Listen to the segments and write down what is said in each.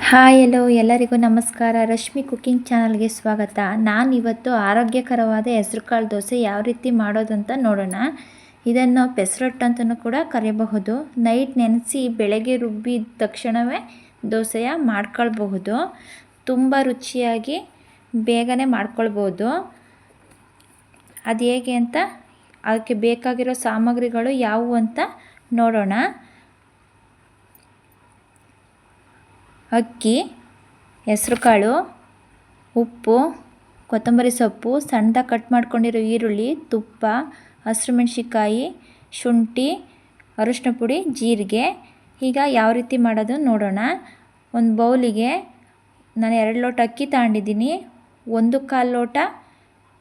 Hi ಎಲ್ಲೋ ಎಲ್ಲರಿಗೂ ನಮಸ್ಕಾರ. Rashmi cooking ಚಾನಲ್ಗೆ ಸ್ವಾಗತ. ನಾನಿವತ್ತು ಆರೋಗ್ಯಕರವಾದ ಹೆಸರುಕಾಳು ದೋಸೆ ಯಾವ ರೀತಿ ಮಾಡೋದು ಅಂತ ನೋಡೋಣ. ಇದನ್ನು ಪೆಸರಟ್ಟು ಅಂತಲೂ ಕೂಡ ಕರೆಯಬಹುದು. ನೈಟ್ ನೆನೆಸಿ ಬೆಳಗ್ಗೆ ರುಬ್ಬಿದ ತಕ್ಷಣವೇ ದೋಸೆಯ ಮಾಡ್ಕೊಳ್ಬಹುದು. ತುಂಬ ರುಚಿಯಾಗಿ ಬೇಗನೆ ಮಾಡ್ಕೊಳ್ಬೋದು. ಅದು ಹೇಗೆ ಅಂತ, ಅದಕ್ಕೆ ಬೇಕಾಗಿರೋ ಸಾಮಗ್ರಿಗಳು ಯಾವುವು ಅಂತ ನೋಡೋಣ. ಅಕ್ಕಿ, ಹೆಸರುಕಾಳು, ಉಪ್ಪು, ಕೊತ್ತಂಬರಿ ಸೊಪ್ಪು, ಸಣ್ಣದಾಗಿ ಕಟ್ ಮಾಡ್ಕೊಂಡಿರೋ ಈರುಳ್ಳಿ, ತುಪ್ಪ, ಹಸಿರು ಮೆಣಸಿನ್ಕಾಯಿ, ಶುಂಠಿ, ಅರಿಶಿನ ಪುಡಿ, ಜೀರಿಗೆ. ಈಗ ಯಾವ ರೀತಿ ಮಾಡೋದು ನೋಡೋಣ. ಒಂದು ಬೌಲಿಗೆ ನಾನು 2 ಲೋಟ ಅಕ್ಕಿ ತಗೊಂಡಿದ್ದೀನಿ, 1/4 ಲೋಟ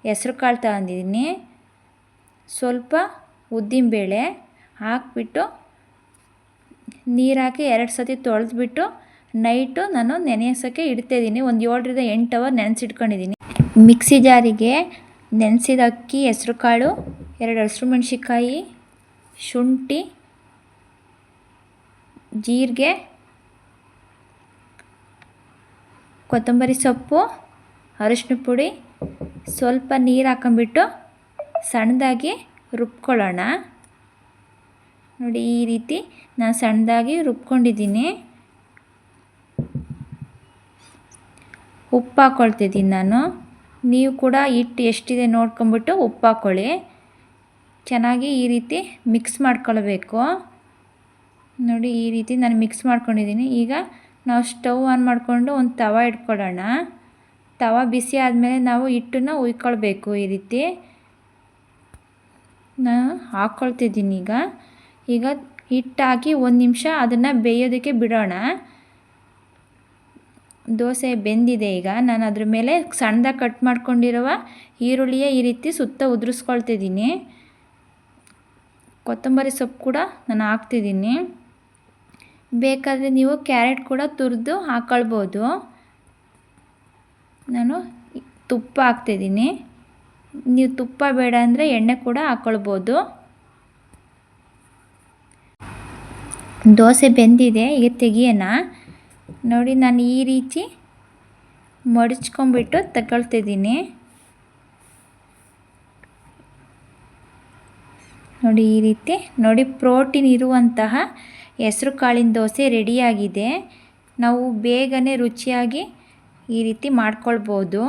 ಹೆಸರುಕಾಳು ತಗೊಂಡಿದ್ದೀನಿ, ಸ್ವಲ್ಪ ಉದ್ದಿನಬೇಳೆ ಹಾಕ್ಬಿಟ್ಟು ನೀರು ಹಾಕಿ 2 ಸತಿ ತೊಳೆದ್ಬಿಟ್ಟು ನೈಟು ನಾನು ನೆನೆಸೋಕ್ಕೆ ಇಡ್ತಾಯಿದ್ದೀನಿ. ಒಂದು 7 ರಿಂದ 8 ಅವರ್ ನೆನೆಸಿಟ್ಕೊಂಡಿದ್ದೀನಿ. ಮಿಕ್ಸಿ ಜಾರಿಗೆ ನೆನೆಸಿದ ಅಕ್ಕಿ, ಹೆಸರುಕಾಳು, 2 ಹಸಿರು ಮೆಣಸಿನ್ಕಾಯಿ, ಶುಂಠಿ, ಜೀರಿಗೆ, ಕೊತ್ತಂಬರಿ ಸೊಪ್ಪು, ಅರಿಶಿನ ಪುಡಿ, ಸ್ವಲ್ಪ ನೀರು ಹಾಕೊಂಬಿಟ್ಟು ಸಣ್ಣದಾಗಿ ರುಬ್ಕೊಳ್ಳೋಣ. ನೋಡಿ, ಈ ರೀತಿ ನಾನು ಸಣ್ಣದಾಗಿ ರುಬ್ಕೊಂಡಿದ್ದೀನಿ. ಉಪ್ಪು ಹಾಕ್ಕೊಳ್ತಿದ್ದೀನಿ ನಾನು. ನೀವು ಕೂಡ ಹಿಟ್ಟು ಎಷ್ಟಿದೆ ನೋಡ್ಕೊಂಬಿಟ್ಟು ಉಪ್ಪು ಹಾಕ್ಕೊಳ್ಳಿ. ಚೆನ್ನಾಗಿ ಈ ರೀತಿ ಮಿಕ್ಸ್ ಮಾಡ್ಕೊಳ್ಬೇಕು. ನೋಡಿ, ಈ ರೀತಿ ನಾನು ಮಿಕ್ಸ್ ಮಾಡ್ಕೊಂಡಿದ್ದೀನಿ. ಈಗ ನಾವು ಸ್ಟವ್ ಆನ್ ಮಾಡಿಕೊಂಡು ಒಂದು ತವ ಇಟ್ಕೊಳ್ಳೋಣ. ತವ ಬಿಸಿ ಆದಮೇಲೆ ನಾವು ಹಿಟ್ಟನ್ನು ಹುಯ್ಕೊಳ್ಬೇಕು. ಈ ರೀತಿ ನಾನು ಹಾಕ್ಕೊಳ್ತಿದ್ದೀನಿ. ಈಗ ಹಿಟ್ಟು ಹಾಕಿ 1 ನಿಮಿಷ ಅದನ್ನು ಬೇಯೋದಕ್ಕೆ ಬಿಡೋಣ. ದೋಸೆ ಬೆಂದಿದೆ. ಈಗ ನಾನು ಅದ್ರ ಮೇಲೆ ಸಣ್ಣದಾಗಿ ಕಟ್ ಮಾಡ್ಕೊಂಡಿರುವ ಈರುಳ್ಳಿಯ ಈ ರೀತಿ ಸುತ್ತ ಉದುರಿಸ್ಕೊಳ್ತಿದ್ದೀನಿ. ಕೊತ್ತಂಬರಿ ಸೊಪ್ಪು ಕೂಡ ನಾನು ಹಾಕ್ತಿದ್ದೀನಿ. ಬೇಕಾದರೆ ನೀವು ಕ್ಯಾರೆಟ್ ಕೂಡ ತುರಿದು ಹಾಕ್ಕೊಳ್ಬೋದು. ನಾನು ತುಪ್ಪ ಹಾಕ್ತಿದ್ದೀನಿ. ನೀವು ತುಪ್ಪ ಬೇಡ ಅಂದರೆ ಎಣ್ಣೆ ಕೂಡ ಹಾಕ್ಕೊಳ್ಬೋದು. ದೋಸೆ ಬೆಂದಿದೆ. ಈಗ ತೆಗಿಯೋಣ. ನೋಡಿ, ನಾನು ಈ ರೀತಿ ಮಡಚ್ಕೊಂಡ್ಬಿಟ್ಟು ತಗೊಳ್ತಿದ್ದೀನಿ. ನೋಡಿ, ಈ ರೀತಿ ನೋಡಿ, ಪ್ರೋಟೀನ್ ಇರುವಂತಹ ಹೆಸರು ಕಾಳಿನ ದೋಸೆ ರೆಡಿಯಾಗಿದೆ. ನಾವು ಬೇಗನೆ ರುಚಿಯಾಗಿ ಈ ರೀತಿ ಮಾಡ್ಕೊಳ್ಬೋದು.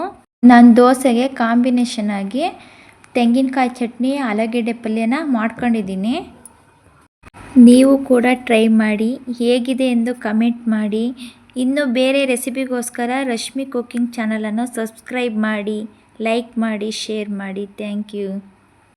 ನಾನು ದೋಸೆಗೆ ಕಾಂಬಿನೇಷನ್ ಆಗಿ ತೆಂಗಿನಕಾಯಿ ಚಟ್ನಿ, ಆಲೂಗೆಡ್ಡೆ ಪಲ್ಯನ ಮಾಡ್ಕೊಂಡಿದ್ದೀನಿ. ನೀವು ಕೂಡ ಟ್ರೈ ಮಾಡಿ, ಹೇಗಿದೆ ಎಂದು ಕಮೆಂಟ್ ಮಾಡಿ. ಇನ್ನು ಬೇರೆ ರೆಸಿಪಿಗೋಸ್ಕರ ರಶ್ಮಿ ಕುಕಿಂಗ್ ಚಾನಲನ್ನು ಸಬ್ಸ್ಕ್ರೈಬ್ ಮಾಡಿ, ಲೈಕ್ ಮಾಡಿ, ಶೇರ್ ಮಾಡಿ. Thank you.